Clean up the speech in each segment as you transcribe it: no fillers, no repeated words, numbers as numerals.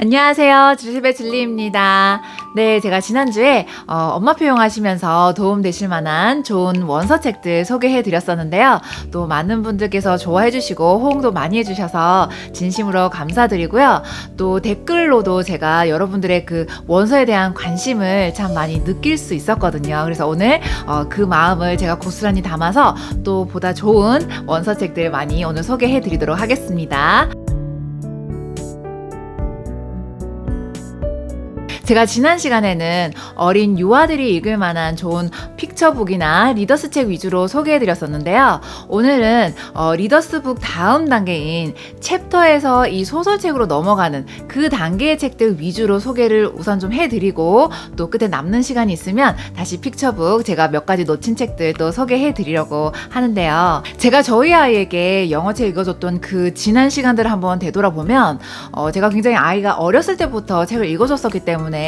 안녕하세요. 주식의 진리입니다. 네, 제가 지난주에 엄마표 이용하시면서 도움되실 만한 좋은 원서책들 소개해 드렸었는데요. 또 많은 분들께서 좋아해 주시고 호응도 많이 해주셔서 진심으로 감사드리고요. 또 댓글로도 제가 여러분들의 그 원서에 대한 관심을 참 많이 느낄 수 있었거든요. 그래서 오늘 그 마음을 제가 고스란히 담아서 또 보다 좋은 원서책들 많이 오늘 소개해 드리도록 하겠습니다. 제가 지난 시간에는 어린 유아들이 읽을 만한 좋은 픽처북이나 리더스 책 위주로 소개해드렸었는데요. 오늘은 리더스북 다음 단계인 챕터에서 이 소설책으로 넘어가는 그 단계의 책들 위주로 소개를 우선 좀 해드리고 또 끝에 남는 시간이 있으면 다시 픽처북 제가 몇 가지 놓친 책들 또 소개해드리려고 하는데요. 제가 저희 아이에게 영어책 읽어줬던 그 지난 시간들을 한번 되돌아보면 제가 굉장히 아이가 어렸을 때부터 책을 읽어줬었기 때문에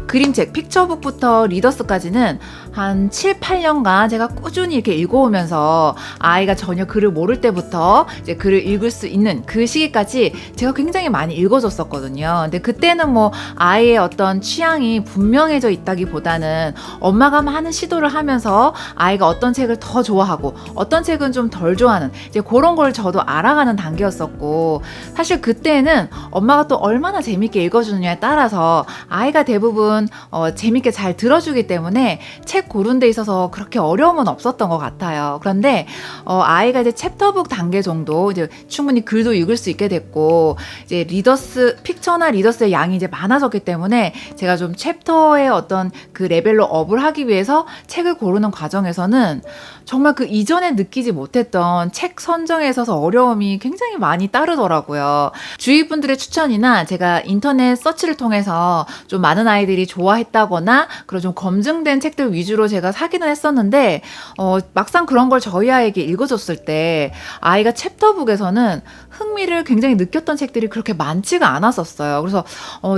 그림책, 픽처북부터 리더스까지는 한 7, 8년간 제가 꾸준히 이렇게 읽어오면서 아이가 전혀 글을 모를 때부터 이제 글을 읽을 수 있는 그 시기까지 제가 굉장히 많이 읽어줬었거든요. 근데 그때는 뭐 아이의 어떤 취향이 분명해져 있다기보다는 엄마가 많은 시도를 하면서 아이가 어떤 책을 더 좋아하고 어떤 책은 좀 덜 좋아하는 이제 그런 걸 저도 알아가는 단계였었고, 사실 그때는 엄마가 또 얼마나 재밌게 읽어주느냐에 따라서 아이가 대부분 재밌게 잘 들어주기 때문에 책 고른 데 있어서 그렇게 어려움은 없었던 것 같아요. 그런데 아이가 이제 챕터북 단계 정도 이제 충분히 글도 읽을 수 있게 됐고, 이제 리더스 픽처나 리더스의 양이 이제 많아졌기 때문에 제가 좀 챕터의 어떤 그 레벨로 업을 하기 위해서 책을 고르는 과정에서는 정말 그 이전에 느끼지 못했던 책 선정에 있어서 어려움이 굉장히 많이 따르더라고요. 주위 분들의 추천이나 제가 인터넷 서치를 통해서 좀 많은 아이들이 좋아했다거나 그런 좀 검증된 책들 위주로 제가 사기는 했었는데 막상 그런 걸 저희 아이에게 읽어줬을 때 아이가 챕터북에서는 흥미를 굉장히 느꼈던 책들이 그렇게 많지가 않았었어요. 그래서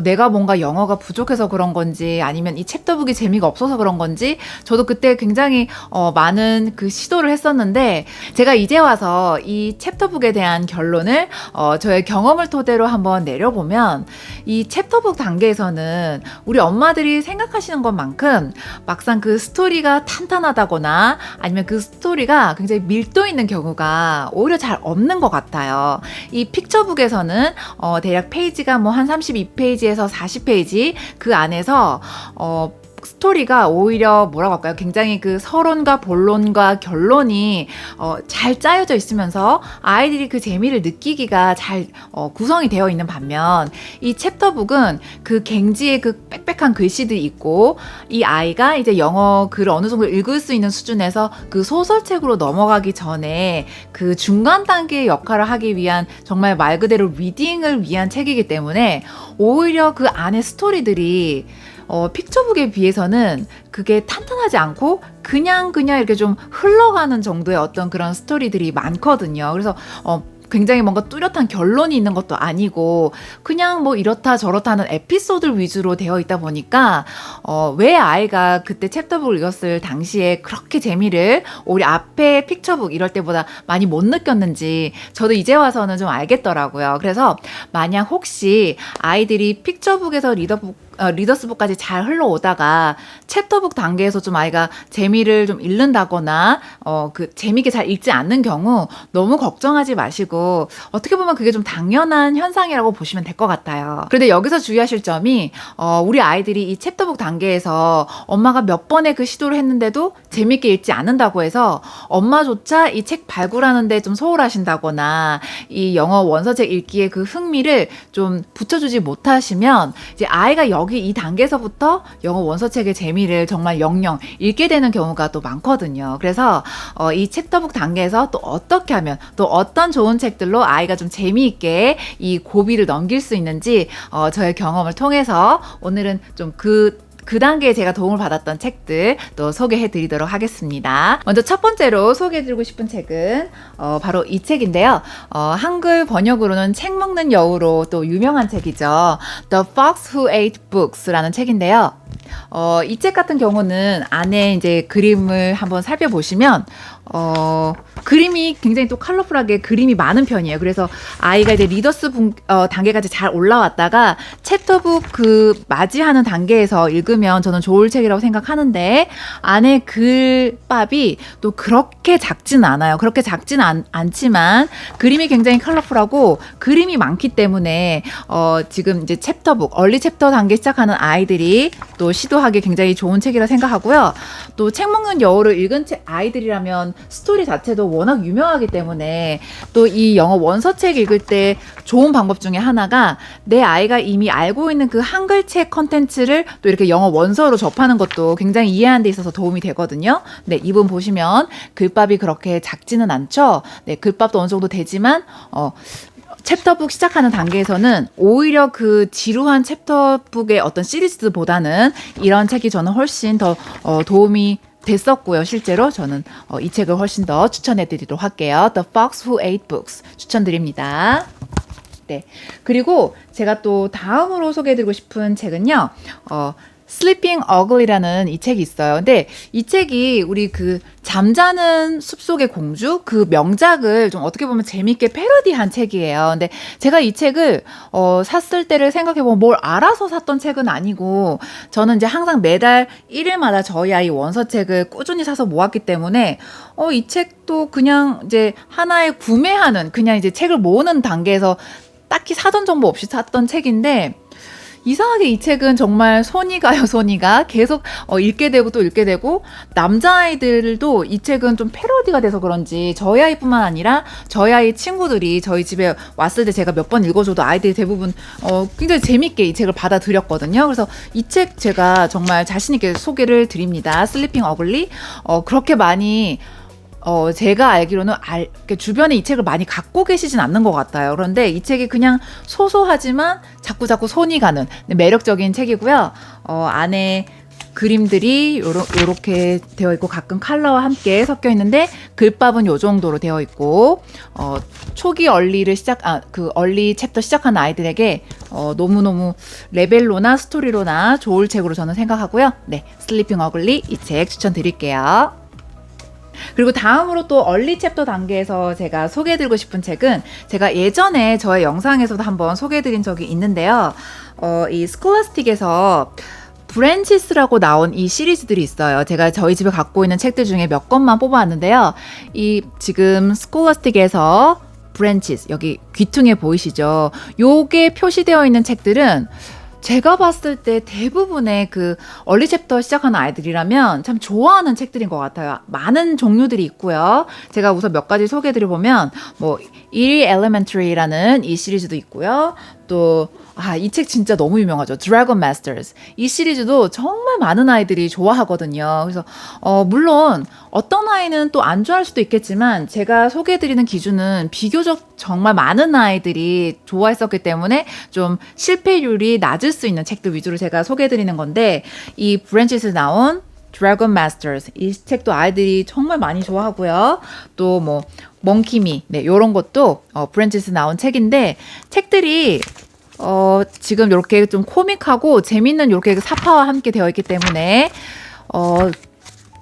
내가 뭔가 영어가 부족해서 그런 건지 아니면 이 챕터북이 재미가 없어서 그런 건지 저도 그때 굉장히 많은 그 시도를 했었는데, 제가 이제 와서 이 챕터북에 대한 결론을 저의 경험을 토대로 한번 내려보면 이 챕터북 단계에서는 우리 엄마들이 생각하시는 것만큼 막상 그 스토리가 탄탄하다거나 아니면 그 스토리가 굉장히 밀도 있는 경우가 오히려 잘 없는 것 같아요. 이 픽처북에서는 대략 페이지가 뭐 한 32페이지에서 40페이지 그 안에서 스토리가 오히려 뭐라고 할까요? 굉장히 그 서론과 본론과 결론이 잘 짜여져 있으면서 아이들이 그 재미를 느끼기가 잘 구성이 되어 있는 반면, 이 챕터북은 그 갱지의 그 빽빽한 글씨들이 있고 이 아이가 이제 영어 글을 어느 정도 읽을 수 있는 수준에서 그 소설책으로 넘어가기 전에 그 중간 단계의 역할을 하기 위한 정말 말 그대로 리딩을 위한 책이기 때문에 오히려 그 안에 스토리들이 픽처북에 비해서는 그게 탄탄하지 않고 그냥 이렇게 좀 흘러가는 정도의 어떤 그런 스토리들이 많거든요. 그래서 굉장히 뭔가 뚜렷한 결론이 있는 것도 아니고 그냥 뭐 이렇다 저렇다 하는 에피소드 위주로 되어 있다 보니까 왜 아이가 그때 챕터북을 읽었을 당시에 그렇게 재미를 우리 앞에 픽처북 이럴 때보다 많이 못 느꼈는지 저도 이제 와서는 좀 알겠더라고요. 그래서 만약 혹시 아이들이 픽처북에서 리더스북까지 잘 흘러오다가 챕터북 단계에서 좀 아이가 재미를 좀 잃는다거나 그 재미있게 잘 읽지 않는 경우 너무 걱정하지 마시고, 어떻게 보면 그게 좀 당연한 현상이라고 보시면 될 것 같아요. 그런데 여기서 주의하실 점이 우리 아이들이 이 챕터북 단계에서 엄마가 몇 번의 그 시도를 했는데도 재미있게 읽지 않는다고 해서 엄마조차 이 책 발굴하는데 좀 소홀하신다거나 이 영어 원서책 읽기에 그 흥미를 좀 붙여주지 못하시면 이제 아이가 여기 이 단계에서부터 영어 원서책의 재미를 정말 영영 읽게 되는 경우가 또 많거든요. 그래서 이 챕터북 단계에서 또 어떻게 하면 또 어떤 좋은 책들로 아이가 좀 재미있게 이 고비를 넘길 수 있는지 저의 경험을 통해서 오늘은 좀 그 단계에 제가 도움을 받았던 책들 또 소개해 드리도록 하겠습니다. 먼저 첫 번째로 소개해 드리고 싶은 책은 바로 이 책인데요. 한글 번역으로는 책 먹는 여우로 또 유명한 책이죠. The Fox Who Ate Books라는 책인데요. 이 책 같은 경우는 안에 이제 그림을 한번 살펴보시면 그림이 굉장히 또 컬러풀하게 그림이 많은 편이에요. 그래서 아이가 이제 리더스북 단계까지 잘 올라왔다가 챕터북 그 맞이하는 단계에서 읽으면 저는 좋을 책이라고 생각하는데, 안에 글밥이 또 그렇게 작진 않아요. 그렇게 작진 않지만 그림이 굉장히 컬러풀하고 그림이 많기 때문에 지금 이제 챕터북 얼리 챕터 단계 시작하는 아이들이 또 시도하기 굉장히 좋은 책이라 생각하고요. 또 책 먹는 여우를 읽은 아이들이라면 스토리 자체도 워낙 유명하기 때문에 또 이 영어 원서책 읽을 때 좋은 방법 중에 하나가 내 아이가 이미 알고 있는 그 한글책 컨텐츠를 또 이렇게 영어 원서로 접하는 것도 굉장히 이해하는 데 있어서 도움이 되거든요. 네, 이분 보시면 글밥이 그렇게 작지는 않죠. 네, 글밥도 어느 정도 되지만 챕터북 시작하는 단계에서는 오히려 그 지루한 챕터북의 어떤 시리즈보다는 이런 책이 저는 훨씬 더 도움이 됐었고요. 실제로 저는 이 책을 훨씬 더 추천해 드리도록 할게요. The Fox Who Ate Books 추천드립니다. 네. 그리고 제가 또 다음으로 소개해 드리고 싶은 책은요. Sleeping Ugly라는 이 책이 있어요. 근데 이 책이 우리 그 잠자는 숲속의 공주 그 명작을 좀 어떻게 보면 재밌게 패러디한 책이에요. 근데 제가 이 책을 샀을 때를 생각해보면 뭘 알아서 샀던 책은 아니고, 저는 이제 항상 매달 1일마다 저희 아이 원서책을 꾸준히 사서 모았기 때문에 이 책도 그냥 이제 하나의 구매하는, 그냥 이제 책을 모으는 단계에서 딱히 사전 정보 없이 샀던 책인데, 이상하게 이 책은 정말 손이 가요. 손이 가. 계속 읽게 되고 또 읽게 되고, 남자아이들도 이 책은 좀 패러디가 돼서 그런지 저희 아이뿐만 아니라 저희 아이 친구들이 저희 집에 왔을 때 제가 몇 번 읽어줘도 아이들이 대부분 굉장히 재밌게 이 책을 받아들였거든요. 그래서 이 책 제가 정말 자신있게 소개를 드립니다. 슬리핑 어글리. 그렇게 많이 제가 알기로는 주변에 이 책을 많이 갖고 계시진 않는 것 같아요. 그런데 이 책이 그냥 소소하지만 자꾸 손이 가는 매력적인 책이고요. 안에 그림들이 요렇게 되어 있고 가끔 컬러와 함께 섞여 있는데 글밥은 요 정도로 되어 있고, 초기 그 얼리 챕터 시작하는 아이들에게 너무너무 레벨로나 스토리로나 좋을 책으로 저는 생각하고요. 네, 슬리핑 어글리 이 책 추천드릴게요. 그리고 다음으로 또 얼리 챕터 단계에서 제가 소개해드리고 싶은 책은, 제가 예전에 저의 영상에서도 한번 소개해드린 적이 있는데요. 이 스콜라스틱에서 브랜치스라고 나온 이 시리즈들이 있어요. 제가 저희 집에 갖고 있는 책들 중에 몇 권만 뽑아왔는데요. 이 지금 스콜라스틱에서 브랜치스, 여기 귀퉁이 보이시죠? 요게 표시되어 있는 책들은 제가 봤을 때 대부분의 그 얼리 챕터 시작하는 아이들이라면 참 좋아하는 책들인 것 같아요. 많은 종류들이 있고요. 제가 우선 몇 가지 소개해드려보면, Eerie Elementary라는 이 시리즈도 있고요. 또 이 책 진짜 너무 유명하죠. Dragon Masters. 이 시리즈도 정말 많은 아이들이 좋아하거든요. 그래서 물론 어떤 아이는 또 안 좋아할 수도 있겠지만, 제가 소개해드리는 기준은 비교적 정말 많은 아이들이 좋아했었기 때문에 좀 실패율이 낮을 수 있는 책들 위주로 제가 소개해드리는 건데, 이 브랜치에서 나온 Dragon Masters, 이 책도 아이들이 정말 많이 좋아하고요. 또 멍키미, 네, 요런 것도 브랜치에서 나온 책인데, 책들이 지금 이렇게 좀 코믹하고 재밌는 이렇게 사파와 함께 되어 있기 때문에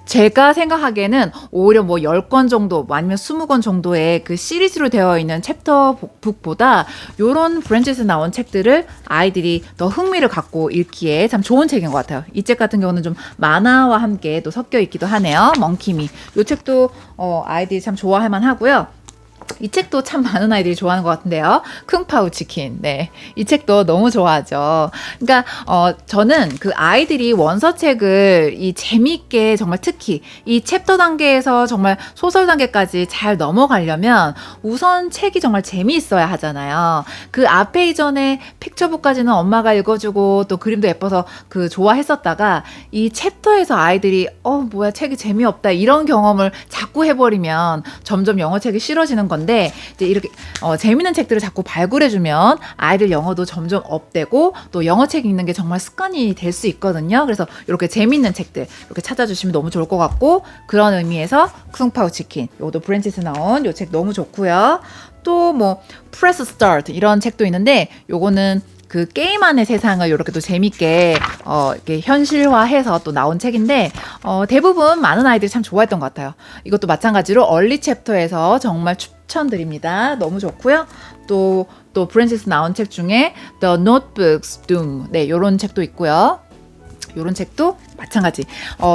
제가 생각하기에는 오히려 10권 정도 아니면 20권 정도의 그 시리즈로 되어 있는 챕터북보다 요런 브랜치에서 나온 책들을 아이들이 더 흥미를 갖고 읽기에 참 좋은 책인 것 같아요. 이 책 같은 경우는 좀 만화와 함께 또 섞여 있기도 하네요. 멍키미. 요 책도 아이들이 참 좋아할 만하고요. 이 책도 참 많은 아이들이 좋아하는 것 같은데요. 쿵파우 치킨. 네. 이 책도 너무 좋아하죠. 그러니까, 저는 그 아이들이 원서책을 이 재미있게 정말 특히 이 챕터 단계에서 정말 소설 단계까지 잘 넘어가려면 우선 책이 정말 재미있어야 하잖아요. 그 앞에 이전에 픽처북까지는 엄마가 읽어주고 또 그림도 예뻐서 그 좋아했었다가 이 챕터에서 아이들이 뭐야 책이 재미없다 이런 경험을 자꾸 해버리면 점점 영어책이 싫어지는 건데, 이제 이렇게 재밌는 책들을 자꾸 발굴해주면 아이들 영어도 점점 업되고 또 영어책 읽는 게 정말 습관이 될 수 있거든요. 그래서 이렇게 재밌는 책들 이렇게 찾아주시면 너무 좋을 것 같고, 그런 의미에서 쿵파우 치킨, 요것도 브랜치에서 나온 요 책 너무 좋고요. 또 프레스 스타트 이런 책도 있는데, 요거는 그 게임 안의 세상을 이렇게 또 재밌게 이렇게 현실화해서 또 나온 책인데 대부분 많은 아이들이 참 좋아했던 것 같아요. 이것도 마찬가지로 얼리 챕터에서 정말 추천드립니다. 너무 좋고요. 또 프랜시스 나온 책 중에 The Notebook's Doom 네, 요런 책도 있고요. 요런 책도 마찬가지.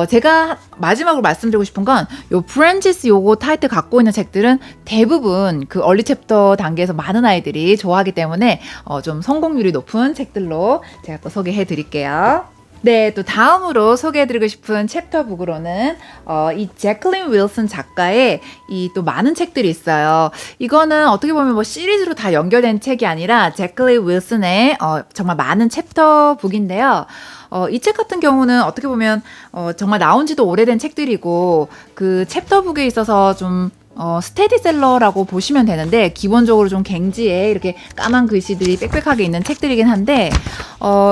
제가 마지막으로 말씀드리고 싶은 건 요 프랜시스 요거 타이틀 갖고 있는 책들은 대부분 그 얼리 챕터 단계에서 많은 아이들이 좋아하기 때문에 좀 성공률이 높은 책들로 제가 또 소개해 드릴게요. 네, 또 다음으로 소개해드리고 싶은 챕터북으로는 이 제클린 윌슨 작가의 이 또 많은 책들이 있어요. 이거는 어떻게 보면 뭐 시리즈로 다 연결된 책이 아니라 제클린 윌슨의 정말 많은 챕터북인데요. 이 책 같은 경우는 어떻게 보면 정말 나온 지도 오래된 책들이고 그 챕터북에 있어서 좀 스테디셀러라고 보시면 되는데 기본적으로 좀 갱지에 이렇게 까만 글씨들이 빽빽하게 있는 책들이긴 한데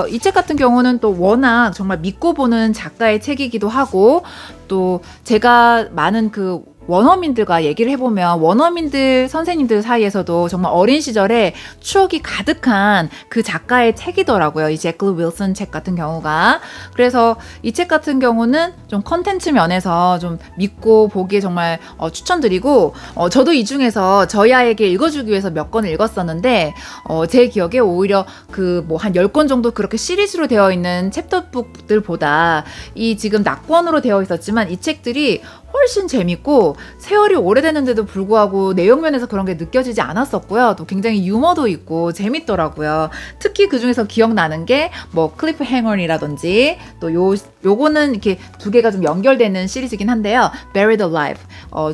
이 책 같은 경우는 또 워낙 정말 믿고 보는 작가의 책이기도 하고 또 제가 많은 그 원어민들과 얘기를 해보면 원어민들 선생님들 사이에서도 정말 어린 시절에 추억이 가득한 그 작가의 책이더라고요. 이 제클린 윌슨 책 같은 경우가. 그래서 이 책 같은 경우는 좀 컨텐츠 면에서 좀 믿고 보기에 정말 추천드리고 저도 이 중에서 저희 아이에게 읽어주기 위해서 몇 권을 읽었었는데 제 기억에 오히려 그 뭐 한 10권 정도 그렇게 시리즈로 되어 있는 챕터북들보다 이 지금 낙권으로 되어 있었지만 이 책들이 훨씬 재밌고 세월이 오래됐는데도 불구하고 내용 면에서 그런 게 느껴지지 않았었고요. 또 굉장히 유머도 있고 재밌더라고요. 특히 그 중에서 기억나는 게 뭐 클리프 행언이라든지 또 요거는 이렇게 두 개가 좀 연결되는 시리즈긴 한데요. Buried Alive.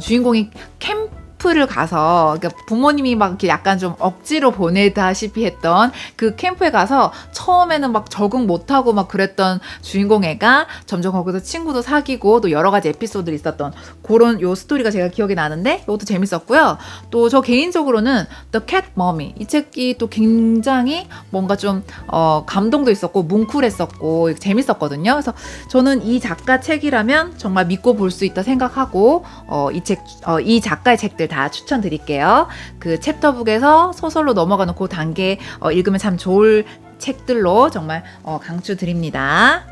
주인공이 캠프를 가서 그러니까 부모님이 막 이렇게 약간 좀 억지로 보내다시피 했던 그 캠프에 가서 처음에는 막 적응 못하고 막 그랬던 주인공 애가 점점 거기서 친구도 사귀고 또 여러 가지 에피소드들이 있었던 그런 요 스토리가 제가 기억이 나는데 이것도 재밌었고요. 또 저 개인적으로는 The Cat Mommy 이 책이 또 굉장히 뭔가 좀 감동도 있었고 뭉클했었고 재밌었거든요. 그래서 저는 이 작가 책이라면 정말 믿고 볼 수 있다 생각하고 이 작가의 책들 다 추천드릴게요. 그 챕터북에서 소설로 넘어가는 그 단계 읽으면 참 좋을 책들로 정말 강추드립니다.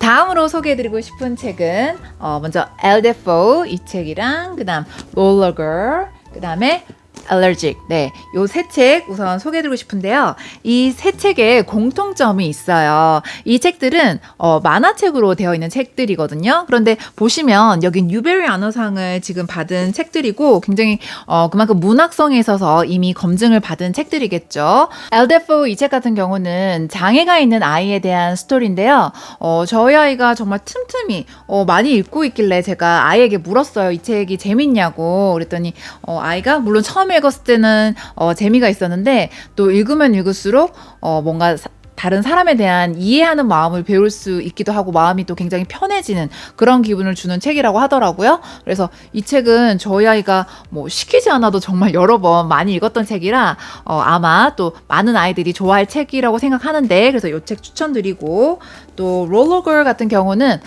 다음으로 소개해드리고 싶은 책은 먼저 엘 데포 이 책이랑 그 다음 롤러 걸 그 다음에 Allergic. 네, 요 세 책 우선 소개해드리고 싶은데요. 이 세 책에 공통점이 있어요. 이 책들은 만화책으로 되어 있는 책들이거든요. 그런데 보시면 여기 뉴베리 안호상을 지금 받은 책들이고 굉장히 그만큼 문학성에 있어서 이미 검증을 받은 책들이겠죠. 엘데포 이 책 같은 경우는 장애가 있는 아이에 대한 스토리인데요. 저희 아이가 정말 틈틈이 많이 읽고 있길래 제가 아이에게 물었어요. 이 책이 재밌냐고. 그랬더니 아이가 물론 처음에 읽었을 때는 재미가 있었는데 또 읽으면 읽을수록 뭔가 다른 사람에 대한 이해하는 마음을 배울 수 있기도 하고 마음이 또 굉장히 편해지는 그런 기분을 주는 책이라고 하더라고요. 그래서 이 책은 저희 아이가 뭐 시키지 않아도 정말 여러 번 많이 읽었던 책이라 아마 또 많은 아이들이 좋아할 책이라고 생각하는데 그래서 이 책 추천드리고 또 롤러걸 같은 경우는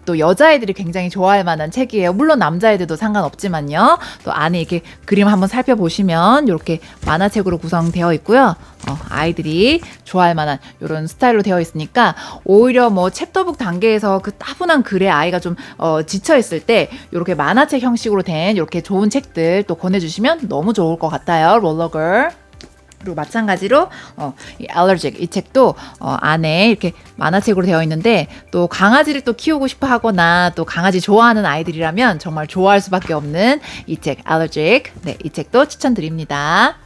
또 여자애들이 굉장히 좋아할 만한 책이에요. 물론 남자애들도 상관없지만요. 또 안에 이렇게 그림 한번 살펴보시면 이렇게 만화책으로 구성되어 있고요. 아이들이 좋아할 만한 이런 스타일로 되어 있으니까 오히려 뭐 챕터북 단계에서 그 따분한 글에 아이가 좀 지쳐 있을 때 이렇게 만화책 형식으로 된 이렇게 좋은 책들 또 권해주시면 너무 좋을 것 같아요. 롤러걸. 그리고 마찬가지로 이 Allergic 이 책도 안에 이렇게 만화책으로 되어 있는데 또 강아지를 또 키우고 싶어 하거나 또 강아지 좋아하는 아이들이라면 정말 좋아할 수밖에 없는 이 책 Allergic 네, 이 책도 추천드립니다.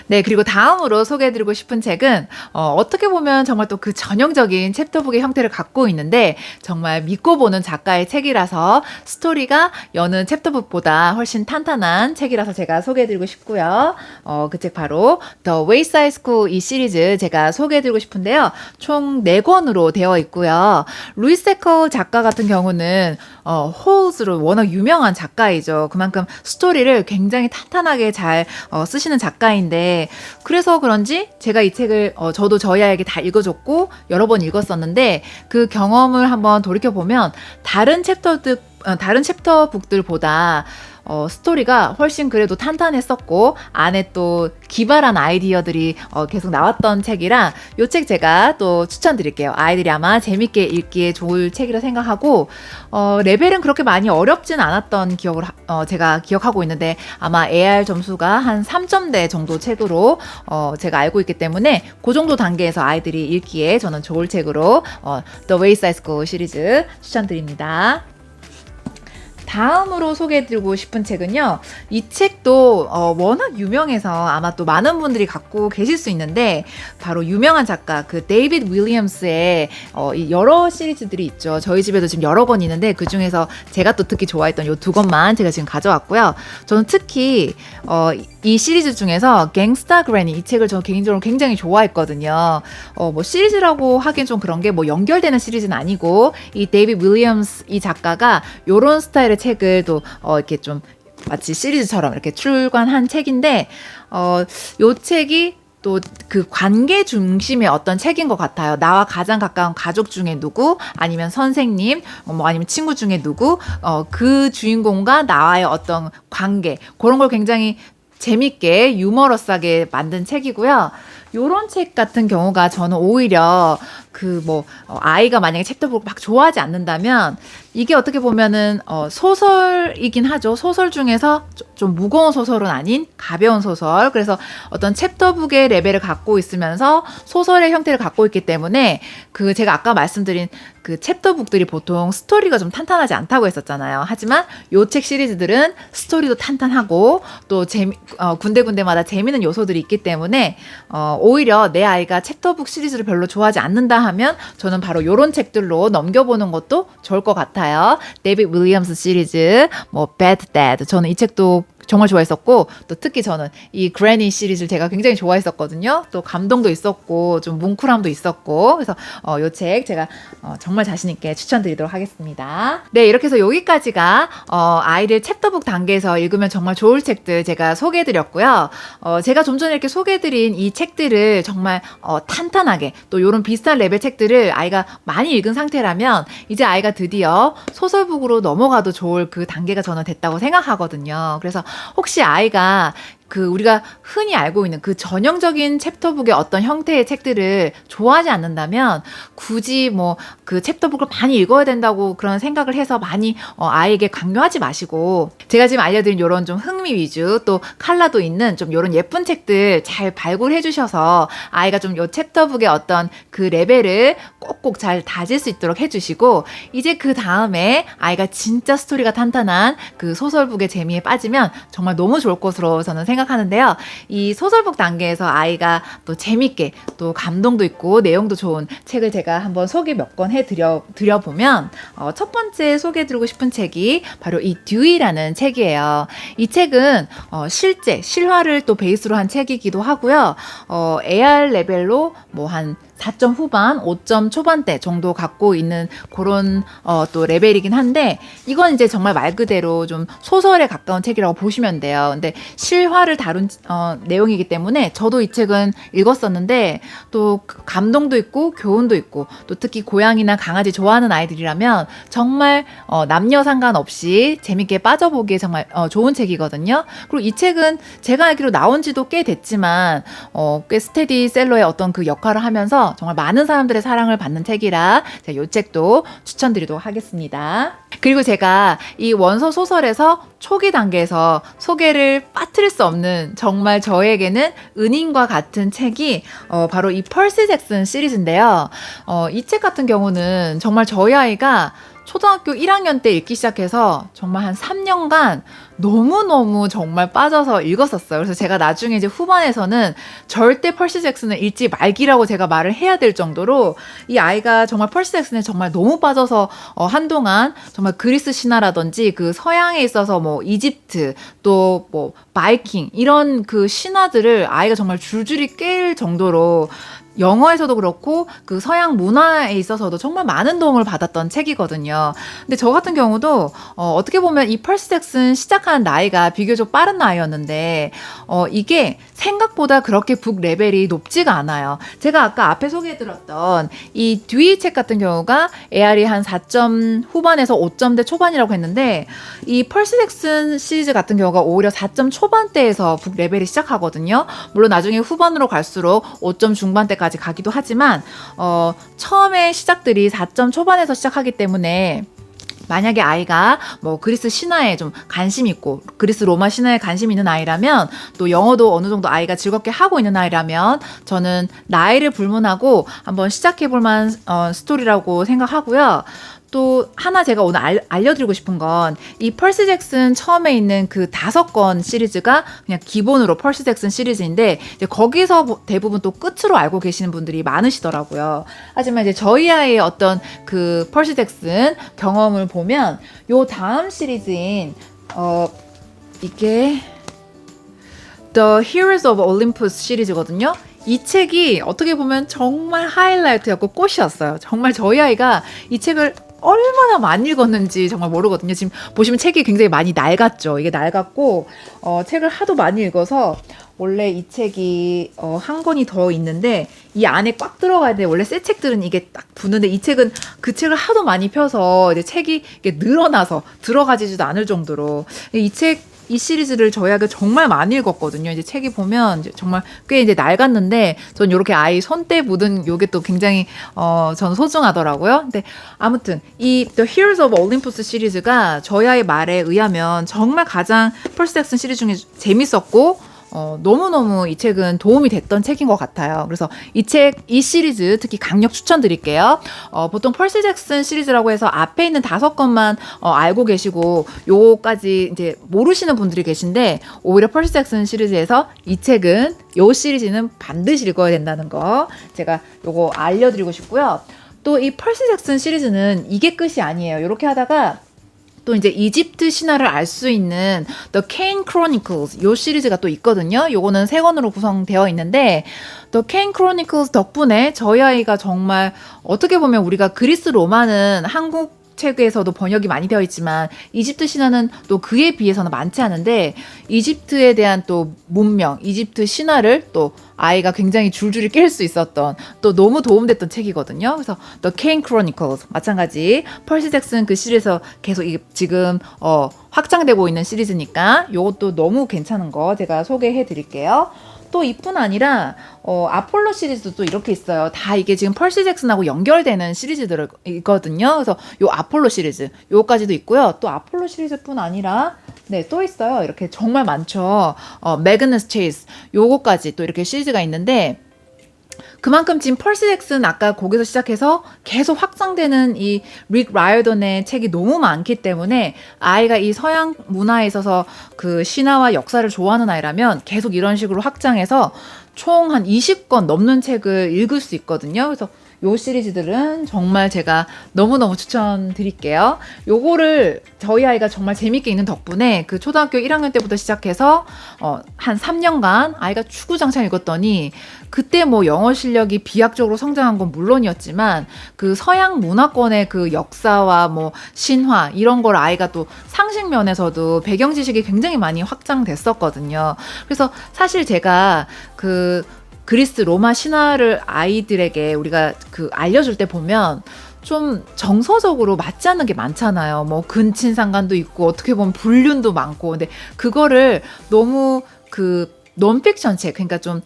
네, 그리고 다음으로 소개해드리고 싶은 책은 어떻게 보면 정말 또 그 전형적인 챕터북의 형태를 갖고 있는데 정말 믿고 보는 작가의 책이라서 스토리가 여느 챕터북보다 훨씬 탄탄한 책이라서 제가 소개해드리고 싶고요. 그 책 바로 The Wayside School 이 시리즈 제가 소개해드리고 싶은데요. 총 4권으로 되어 있고요. 루이스 세컬 작가 같은 경우는 홀즈로 워낙 유명한 작가이죠. 그만큼 스토리를 굉장히 탄탄하게 잘 쓰시는 작가인데 그래서 그런지 제가 이 책을 저도 저희 아이에게 다 읽어줬고 여러 번 읽었었는데 그 경험을 한번 돌이켜보면 다른 챕터북들보다 스토리가 훨씬 그래도 탄탄했었고 안에 또 기발한 아이디어들이 계속 나왔던 책이라 이 책 제가 또 추천드릴게요. 아이들이 아마 재밌게 읽기에 좋을 책이라 생각하고 레벨은 그렇게 많이 어렵진 않았던 기억을 제가 기억하고 있는데 아마 AR 점수가 한 3점대 정도 책으로 제가 알고 있기 때문에 그 정도 단계에서 아이들이 읽기에 저는 좋을 책으로 The Wayside School 시리즈 추천드립니다. 다음으로 소개해드리고 싶은 책은요. 이 책도 워낙 유명해서 아마 또 많은 분들이 갖고 계실 수 있는데 바로 유명한 작가 그 데이비드 윌리엄스의 이 여러 시리즈들이 있죠. 저희 집에도 지금 여러 권 있는데 그 중에서 제가 또 특히 좋아했던 요 두 권만 제가 지금 가져왔고요. 저는 특히 이 시리즈 중에서 갱스타 그래니 이 책을 저는 개인적으로 굉장히 좋아했거든요. 뭐 시리즈라고 하긴 좀 그런 게 뭐 연결되는 시리즈는 아니고 이 데이비드 윌리엄스 이 작가가 요런 스타일의 책을 또 이렇게 좀 마치 시리즈처럼 이렇게 출간한 책인데 요 책이 또 그 관계 중심의 어떤 책인 것 같아요. 나와 가장 가까운 가족 중에 누구 아니면 선생님 뭐 아니면 친구 중에 누구 그 주인공과 나와의 어떤 관계 그런 걸 굉장히 재밌게 유머러스하게 만든 책이고요. 요런 책 같은 경우가 저는 오히려 아이가 만약에 챕터북을 막 좋아하지 않는다면 이게 어떻게 보면은 소설이긴 하죠. 소설 중에서 좀 무거운 소설은 아닌 가벼운 소설. 그래서 어떤 챕터북의 레벨을 갖고 있으면서 소설의 형태를 갖고 있기 때문에 그 제가 아까 말씀드린 그 챕터북들이 보통 스토리가 좀 탄탄하지 않다고 했었잖아요. 하지만 요 책 시리즈들은 스토리도 탄탄하고 또 군데군데마다 재미있는 요소들이 있기 때문에 오히려 내 아이가 챕터북 시리즈를 별로 좋아하지 않는다 하면 저는 바로 요런 책들로 넘겨보는 것도 좋을 것 같아요. 데이비드 윌리엄스 시리즈, 뭐 Bad Dad, 저는 이 책도 정말 좋아했었고 또 특히 저는 이 그래니 시리즈를 제가 굉장히 좋아했었거든요. 또 감동도 있었고 좀 뭉클함도 있었고 그래서 요 책 제가 정말 자신 있게 추천드리도록 하겠습니다. 네, 이렇게 해서 여기까지가 아이들 챕터북 단계에서 읽으면 정말 좋을 책들 제가 소개해드렸고요. 제가 좀 전에 이렇게 소개해드린 이 책들을 정말 탄탄하게 또 이런 비슷한 레벨 책들을 아이가 많이 읽은 상태라면 이제 아이가 드디어 소설북으로 넘어가도 좋을 그 단계가 저는 됐다고 생각하거든요. 그래서 혹시 아이가 우리가 흔히 알고 있는 그 전형적인 챕터북의 어떤 형태의 책들을 좋아하지 않는다면 굳이 그 챕터북을 많이 읽어야 된다고 그런 생각을 해서 많이 아이에게 강요하지 마시고 제가 지금 알려드린 이런 좀 흥미 위주 또 컬러도 있는 좀 이런 예쁜 책들 잘 발굴해 주셔서 아이가 좀 요 챕터북의 어떤 그 레벨을 꼭꼭 잘 다질 수 있도록 해주시고 이제 그 다음에 아이가 진짜 스토리가 탄탄한 그 소설북의 재미에 빠지면 정말 너무 좋을 것으로 저는 생각하는데요. 이 소설북 단계에서 아이가 또 재밌게 또 감동도 있고 내용도 좋은 책을 제가 한번 소개 몇 권 해드려보면 첫 번째 소개해드리고 싶은 책이 바로 이 듀이라는 책이에요. 이 책은 실제 실화를 또 베이스로 한 책이기도 하고요. AR 레벨로 한 4점 후반, 5점 초반대 정도 갖고 있는 그런 또 레벨이긴 한데 이건 이제 정말 말 그대로 좀 소설에 가까운 책이라고 보시면 돼요. 근데 실화를 다룬 내용이기 때문에 저도 이 책은 읽었었는데 또 감동도 있고 교훈도 있고 또 특히 고양이나 강아지 좋아하는 아이들이라면 정말 남녀 상관없이 재밌게 빠져보기에 정말 좋은 책이거든요. 그리고 이 책은 제가 알기로 나온 지도 꽤 됐지만 꽤 스테디셀러의 어떤 그 역할을 하면서 정말 많은 사람들의 사랑을 받는 책이라 제가 이 책도 추천드리도록 하겠습니다. 그리고 제가 이 원서 소설에서 초기 단계에서 소개를 빠뜨릴 수 없는 정말 저에게는 은인과 같은 책이 바로 이 펄시 잭슨 시리즈인데요. 이 책 같은 경우는 정말 저희 아이가 초등학교 1학년 때 읽기 시작해서 정말 한 3년간 너무너무 정말 빠져서 읽었었어요. 그래서 제가 나중에 이제 후반에서는 절대 펄시 잭슨을 읽지 말기라고 제가 말을 해야 될 정도로 이 아이가 정말 펄시 잭슨에 정말 너무 빠져서 한동안 정말 그리스 신화라든지 그 서양에 있어서 이집트 또 바이킹 이런 그 신화들을 아이가 정말 줄줄이 깰 정도로 영어에서도 그렇고 그 서양 문화에 있어서도 정말 많은 도움을 받았던 책이거든요. 근데 저 같은 경우도 어떻게 보면 이 펄시 잭슨 시작한 나이가 비교적 빠른 나이였는데 이게 생각보다 그렇게 북 레벨이 높지가 않아요. 제가 아까 앞에 소개해드렸던 이 듀이 책 같은 경우가 AR이 한 4점 후반에서 5점대 초반이라고 했는데 이 펄시 잭슨 시리즈 같은 경우가 오히려 4점 초반대에서 북 레벨이 시작하거든요. 물론 나중에 후반으로 갈수록 5점 중반대까지 가기도 하지만 처음에 시작들이 4점 초반에서 시작하기 때문에 만약에 아이가 뭐 그리스 신화에 좀 관심 있고 그리스 로마 신화에 관심 있는 아이라면 또 영어도 어느 정도 아이가 즐겁게 하고 있는 아이라면 저는 나이를 불문하고 한번 시작해볼 만한 스토리라고 생각하고요. 또 하나 제가 오늘 알려드리고 싶은 건 이 펄시 잭슨 처음에 있는 그 5권 시리즈가 그냥 기본으로 펄시 잭슨 시리즈인데 이제 거기서 대부분 또 끝으로 알고 계시는 분들이 많으시더라고요. 하지만 이제 저희 아이의 어떤 그 펄시 잭슨 경험을 보면 요 다음 시리즈인 이게 The Heroes of Olympus 시리즈거든요. 이 책이 어떻게 보면 정말 하이라이트였고 꽃이었어요. 정말 저희 아이가 이 책을 얼마나 많이 읽었는지 정말 모르거든요. 지금 보시면 책이 굉장히 많이 낡았죠. 이게 낡았고 책을 하도 많이 읽어서 원래 이 책이 한 권이 더 있는데 이 안에 꽉 들어가야 돼. 원래 새 책들은 이게 딱 붙는데 이 책은 그 책을 하도 많이 펴서 이제 책이 이게 늘어나서 들어가지지도 않을 정도로 이 시리즈를 저희 아이가 정말 많이 읽었거든요. 이제 책이 보면 이제 정말 꽤 이제 낡았는데 전 이렇게 아이 손때 묻은 요게 또 굉장히 전 소중하더라고요. 근데 아무튼 이 The Heroes of Olympus 시리즈가 저희 아이 말에 의하면 정말 가장 펄시 잭슨 시리즈 중에 재밌었고 너무너무 이 책은 도움이 됐던 책인 것 같아요. 그래서 이 시리즈 특히 강력 추천드릴게요. 보통 펄시 잭슨 시리즈라고 해서 앞에 있는 5권만 알고 계시고 요거까지 이제 모르시는 분들이 계신데 오히려 펄시 잭슨 시리즈에서 요 시리즈는 반드시 읽어야 된다는 거 제가 요거 알려드리고 싶고요. 또 이 펄시 잭슨 시리즈는 이게 끝이 아니에요. 이렇게 하다가 또 이제 이집트 신화를 알 수 있는 The Kane Chronicles 요 시리즈가 또 있거든요. 요거는 3권으로 구성되어 있는데 The Kane Chronicles 덕분에 저희 아이가 정말 어떻게 보면 우리가 그리스 로마는 한국 책에서도 번역이 많이 되어 있지만 이집트 신화는 또 그에 비해서는 많지 않은데 이집트에 대한 또 문명, 이집트 신화를 또 아이가 굉장히 줄줄이 깰 수 있었던 또 너무 도움됐던 책이거든요. 그래서 The Kane Chronicles 마찬가지 펄시 잭슨 그 시리즈에서 계속 지금 확장되고 있는 시리즈니까 이것도 너무 괜찮은 거 제가 소개해 드릴게요. 또 이뿐 아니라 아폴로 시리즈도 또 이렇게 있어요. 다 이게 지금 펄시 잭슨하고 연결되는 시리즈들이거든요. 그래서 요 아폴로 시리즈 요까지도 있고요. 또 아폴로 시리즈뿐 아니라 또 있어요. 이렇게 정말 많죠. 매그너스 체이스 요거까지 또 이렇게 시리즈가 있는데 그만큼 지금 펄시 잭슨 아까 거기서 시작해서 계속 확장되는 이 릭 라이어던의 책이 너무 많기 때문에 아이가 이 서양 문화에 있어서 그 신화와 역사를 좋아하는 아이라면 계속 이런 식으로 확장해서 총 한 20권 넘는 책을 읽을 수 있거든요. 그래서 요 시리즈들은 정말 제가 너무너무 추천드릴게요. 요거를 저희 아이가 정말 재밌게 읽는 덕분에 그 초등학교 1학년 때부터 시작해서 한 3년간 아이가 추구장창 읽었더니 그때 뭐 영어 실력이 비약적으로 성장한 건 물론이었지만 그 서양 문화권의 그 역사와 뭐 신화 이런 걸 아이가 또 상식 면에서도 배경 지식이 굉장히 많이 확장됐었거든요. 그래서 사실 제가 그리스 로마 신화를 아이들에게 우리가 알려줄 때 보면 좀 정서적으로 맞지 않는 게 많잖아요. 뭐 근친상간도 있고 어떻게 보면 불륜도 많고 근데 그거를 너무 논픽션 책 그러니까 좀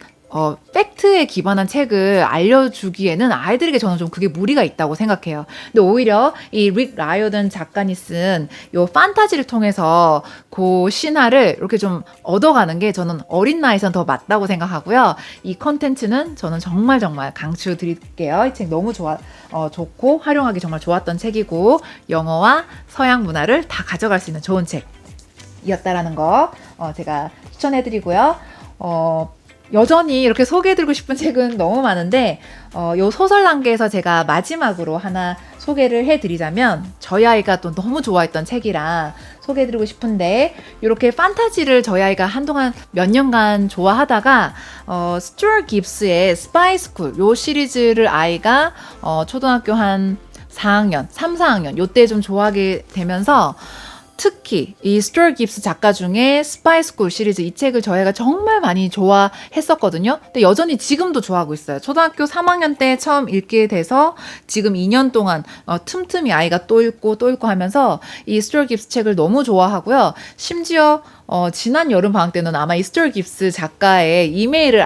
팩트에 기반한 책을 알려주기에는 아이들에게 저는 좀 그게 무리가 있다고 생각해요. 근데 오히려 이 릭 라이어던 작가니 쓴 요 판타지를 통해서 그 신화를 이렇게 좀 얻어가는 게 저는 어린 나이에선 더 맞다고 생각하고요. 이 컨텐츠는 저는 정말 강추드릴게요. 이 책 너무 좋고 활용하기 정말 좋았던 책이고 영어와 서양 문화를 다 가져갈 수 있는 좋은 책이었다라는 거 제가 추천해드리고요. 여전히 이렇게 소개해드리고 싶은 책은 너무 많은데 요 소설 단계에서 제가 마지막으로 하나 소개를 해드리자면 저희 아이가 또 너무 좋아했던 책이라 소개해드리고 싶은데 이렇게 판타지를 저희 아이가 한동안 몇 년간 좋아하다가 스튜어트 깁스의 스파이 스쿨 요 시리즈를 아이가 초등학교 한 4학년, 3, 4학년 요때 좀 좋아하게 되면서 특히 이 스튜어트 깁스 작가 중에 스파이 스쿨 시리즈 이 책을 저희가 정말 많이 좋아했었거든요. 근데 여전히 지금도 좋아하고 있어요. 초등학교 3학년 때 처음 읽게 돼서 지금 2년 동안 틈틈이 아이가 또 읽고 하면서 이 스튜어트 깁스 책을 너무 좋아하고요. 심지어 지난 여름 방학 때는 아마 이 스튜어트 깁스 작가의 이메일을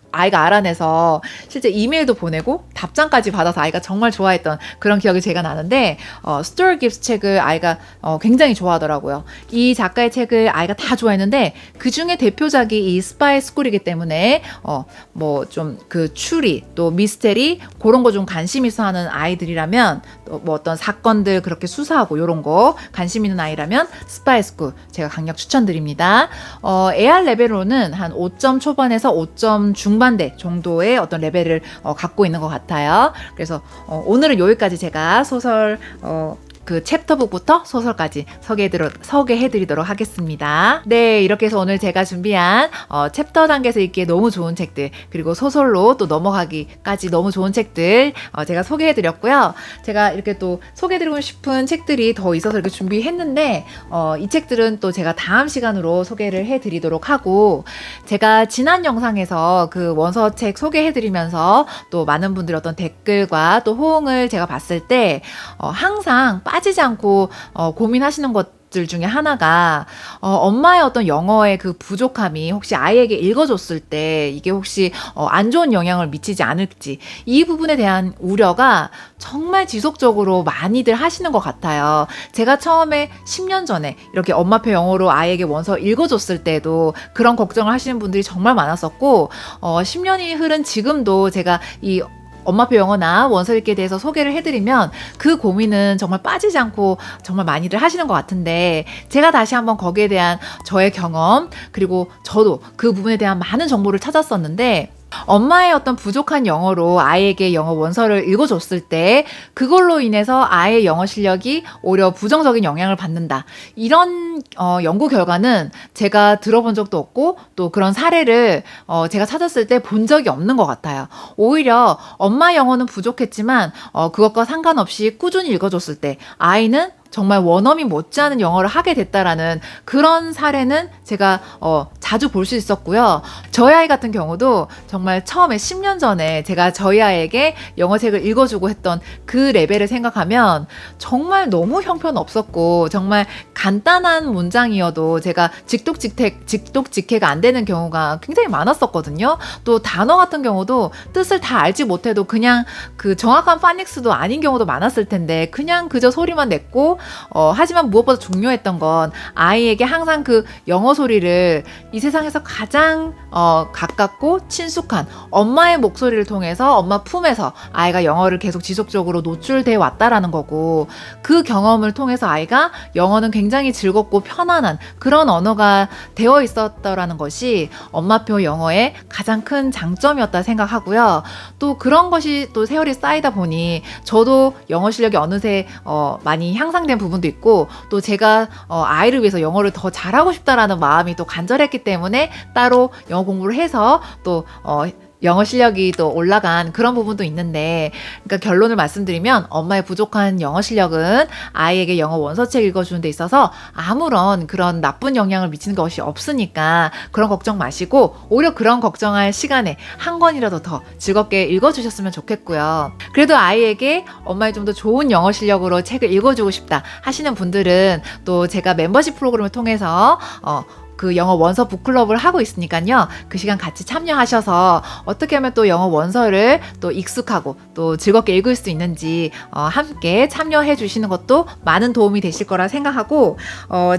아이가 알아내서 실제 이메일도 보내고 답장까지 받아서 아이가 정말 좋아했던 그런 기억이 제가 나는데 스튜어트 깁스 책을 아이가 굉장히 좋아하더라고요. 이 작가의 책을 아이가 다 좋아했는데 그 중에 대표작이 이 스파이 스쿨이기 때문에 뭐 좀 그 추리 또 미스테리 그런 거 좀 관심 있어 하는 아이들이라면 또 뭐 어떤 사건들 그렇게 수사하고 이런 거 관심 있는 아이라면 스파이 스쿨 제가 강력 추천드립니다. AR 레벨로는 한 5점 초반에서 5점 중반대 정도의 어떤 레벨을 갖고 있는 것 같아요. 그래서 오늘은 여기까지 제가 소설 그 챕터북부터 소설까지 소개해드리도록 하겠습니다. 네, 이렇게 해서 오늘 제가 준비한 챕터 단계에서 읽기에 너무 좋은 책들 그리고 소설로 또 넘어가기까지 너무 좋은 책들 제가 소개해드렸고요. 제가 이렇게 또 소개해드리고 싶은 책들이 더 있어서 이렇게 준비했는데 이 책들은 또 제가 다음 시간으로 소개를 해드리도록 하고 제가 지난 영상에서 그 원서책 소개해드리면서 또 많은 분들의 어떤 댓글과 또 호응을 제가 봤을 때 항상 빠지지 않고 고민하시는 것들 중에 하나가 엄마의 어떤 영어의 그 부족함이 혹시 아이에게 읽어줬을 때 이게 혹시 안 좋은 영향을 미치지 않을지 이 부분에 대한 우려가 정말 지속적으로 많이들 하시는 것 같아요. 제가 처음에 10년 전에 이렇게 엄마표 영어로 아이에게 원서 읽어줬을 때도 그런 걱정을 하시는 분들이 정말 많았었고 10년이 흐른 지금도 제가 이 엄마표 영어나 원서 읽기에 대해서 소개를 해드리면 그 고민은 정말 빠지지 않고 정말 많이들 하시는 것 같은데 제가 다시 한번 거기에 대한 저의 경험 그리고 저도 그 부분에 대한 많은 정보를 찾았었는데 엄마의 어떤 부족한 영어로 아이에게 영어 원서를 읽어줬을 때 그걸로 인해서 아이의 영어 실력이 오히려 부정적인 영향을 받는다. 이런 연구 결과는 제가 들어본 적도 없고 또 그런 사례를 제가 찾았을 때 본 적이 없는 것 같아요. 오히려 엄마 영어는 부족했지만 그것과 상관없이 꾸준히 읽어줬을 때 아이는 정말 원어민 못지않은 영어를 하게 됐다라는 그런 사례는 제가 자주 볼 수 있었고요. 저희 아이 같은 경우도 정말 처음에 10년 전에 제가 저희 아이에게 영어책을 읽어주고 했던 그 레벨을 생각하면 정말 너무 형편없었고 정말 간단한 문장이어도 제가 직독직해가 안 되는 경우가 굉장히 많았었거든요. 또 단어 같은 경우도 뜻을 다 알지 못해도 그냥 그 정확한 파닉스도 아닌 경우도 많았을 텐데 그냥 그저 소리만 냈고 하지만 무엇보다 중요했던 건 아이에게 항상 그 영어 소리를 이 세상에서 가장 가깝고 친숙한 엄마의 목소리를 통해서 엄마 품에서 아이가 영어를 계속 지속적으로 노출돼 왔다라는 거고 그 경험을 통해서 아이가 영어는 굉장히 즐겁고 편안한 그런 언어가 되어 있었다라는 것이 엄마표 영어의 가장 큰 장점이었다 생각하고요. 또 그런 것이 또 세월이 쌓이다 보니 저도 영어 실력이 어느새 많이 향상된 부분도 있고 또 제가 아이를 위해서 영어를 더 잘하고 싶다라는 마음이 또 간절했기 때문에 따로 영어 공부를 해서 또 영어 실력이 또 올라간 그런 부분도 있는데 그러니까 결론을 말씀드리면 엄마의 부족한 영어 실력은 아이에게 영어 원서책 읽어주는 데 있어서 아무런 그런 나쁜 영향을 미치는 것이 없으니까 그런 걱정 마시고 오히려 그런 걱정할 시간에 한 권이라도 더 즐겁게 읽어주셨으면 좋겠고요. 그래도 아이에게 엄마의 좀 더 좋은 영어 실력으로 책을 읽어주고 싶다 하시는 분들은 또 제가 멤버십 프로그램을 통해서 그 영어 원서 북클럽을 하고 있으니까요. 그 시간 같이 참여하셔서 어떻게 하면 또 영어 원서를 또 익숙하고 또 즐겁게 읽을 수 있는지 함께 참여해 주시는 것도 많은 도움이 되실 거라 생각하고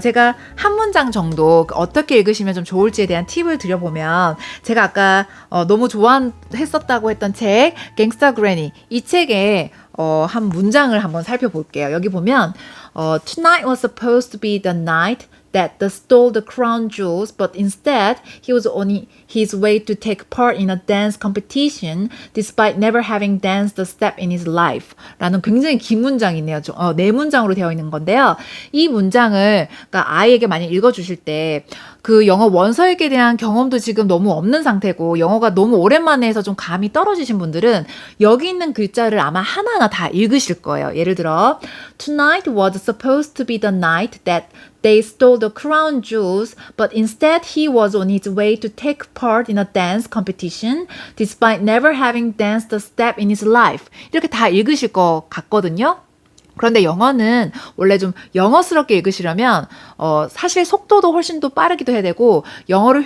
제가 한 문장 정도 어떻게 읽으시면 좀 좋을지에 대한 팁을 드려보면 제가 아까 너무 좋아했었다고 했던 책 갱스타 그래니 이 책에 한 문장을 한번 살펴볼게요. 여기 보면 Tonight was supposed to be the night that stole the crown jewels, but instead he was on his way to take part in a dance competition despite never having danced a step in his life. 라는 굉장히 긴 문장이네요. 네 문장으로 되어 있는 건데요. 이 문장을 그러니까 아이에게 많이 읽어주실 때 그 영어 원서 읽기에 대한 경험도 지금 너무 없는 상태고 영어가 너무 오랜만에 해서 좀 감이 떨어지신 분들은 여기 있는 글자를 아마 하나하나 다 읽으실 거예요. 예를 들어 Tonight was supposed to be the night that they stole the crown jewels, but instead he was on his way to take part in a dance competition despite never having danced a step in his life. 이렇게 다 읽으실 것 같거든요. 그런데 영어는 원래 좀 영어스럽게 읽으시려면 사실 속도도 훨씬 더 빠르기도 해야 되고 영어를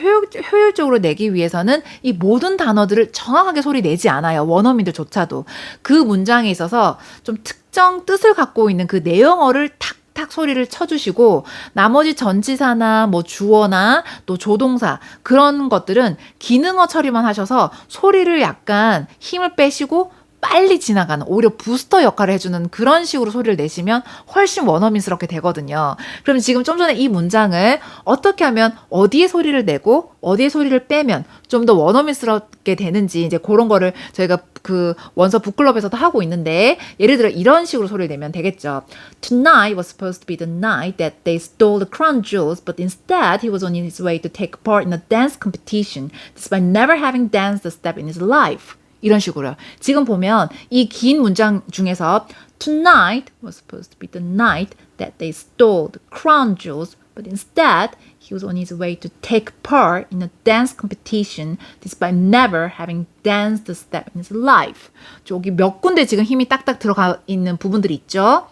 효율적으로 내기 위해서는 이 모든 단어들을 정확하게 소리 내지 않아요. 원어민들조차도. 그 문장에 있어서 좀 특정 뜻을 갖고 있는 그 내용어를 탁 소리를 쳐주시고 나머지 전치사나 뭐 주어나 또 조동사 그런 것들은 기능어 처리만 하셔서 소리를 약간 힘을 빼시고 빨리 지나가는 오히려 부스터 역할을 해주는 그런 식으로 소리를 내시면 훨씬 원어민스럽게 되거든요. 그럼 지금 좀 전에 이 문장을 어떻게 하면 어디에 소리를 내고 어디에 소리를 빼면 좀 더 원어민스럽게 되는지 이제 그런 거를 저희가 그 원서 북클럽에서도 하고 있는데 예를 들어 이런 식으로 소리를 내면 되겠죠. Tonight was supposed to be the night that they stole the crown jewels, but instead he was on his way to take part in a dance competition despite never having danced a step in his life. 이런 식으로요. 지금 보면 이 긴 문장 중에서 Tonight was supposed to be the night that they stole the crown jewels, but instead he was on his way to take part in a dance competition despite never having danced a step in his life. 저기 몇 군데 지금 힘이 딱딱 들어가 있는 부분들이 있죠.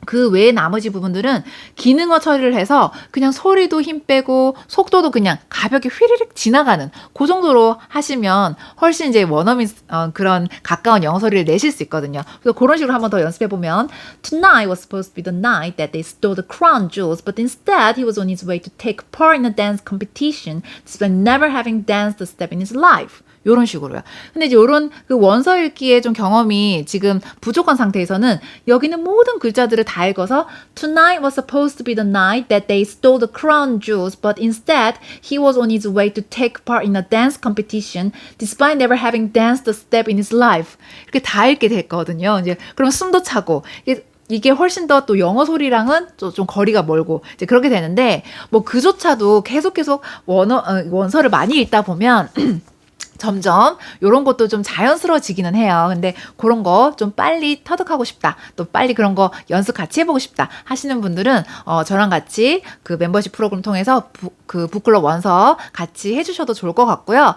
그 외에 나머지 부분들은 기능어 처리를 해서 그냥 소리도 힘 빼고 속도도 그냥 가볍게 휘리릭 지나가는 그 정도로 하시면 훨씬 이제 원어민 그런 가까운 영어 소리를 내실 수 있거든요. 그래서 그런 식으로 한번 더 연습해 보면 Tonight was supposed to be the night that they stole the crown jewels, but instead he was on his way to take part in a dance competition despite never having danced a step in his life. 요런 식으로요. 근데 이제 요런 그 원서 읽기에 좀 경험이 지금 부족한 상태에서는 여기는 모든 글자들을 다 읽어서 Tonight was supposed to be the night that they stole the crown jewels, but instead he was on his way to take part in a dance competition despite never having danced a step in his life. 이렇게 다 읽게 됐거든요. 이제 그럼 숨도 차고 이게 훨씬 더 또 영어 소리랑은 좀 거리가 멀고 이제 그렇게 되는데 뭐 그조차도 계속 원서를 많이 읽다 보면 점점 이런 것도 좀 자연스러워지기는 해요. 근데 그런 거 좀 빨리 터득하고 싶다. 또 빨리 그런 거 연습 같이 해보고 싶다 하시는 분들은 저랑 같이 그 멤버십 프로그램 통해서 그 북클럽 원서 같이 해주셔도 좋을 것 같고요.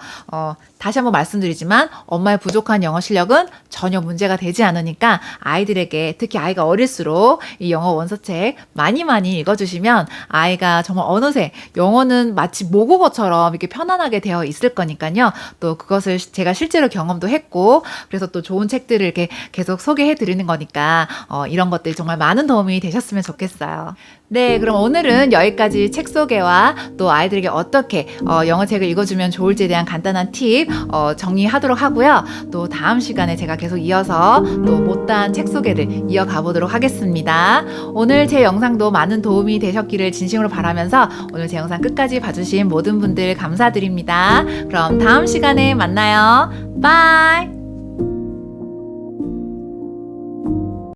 다시 한번 말씀드리지만 엄마의 부족한 영어 실력은 전혀 문제가 되지 않으니까 아이들에게 특히 아이가 어릴수록 이 영어 원서책 많이 읽어주시면 아이가 정말 어느새 영어는 마치 모국어처럼 이렇게 편안하게 되어 있을 거니까요. 또 그것을 제가 실제로 경험도 했고 그래서 또 좋은 책들을 이렇게 계속 소개해 드리는 거니까 이런 것들 정말 많은 도움이 되셨으면 좋겠어요. 네, 그럼 오늘은 여기까지 책 소개와 또 아이들에게 어떻게 영어책을 읽어주면 좋을지에 대한 간단한 팁 정리하도록 하고요. 또 다음 시간에 제가 계속 이어서 또 못다한 책 소개를 이어가 보도록 하겠습니다. 오늘 제 영상도 많은 도움이 되셨기를 진심으로 바라면서 오늘 제 영상 끝까지 봐주신 모든 분들 감사드립니다. 그럼 다음 시간에 만나요. 바이!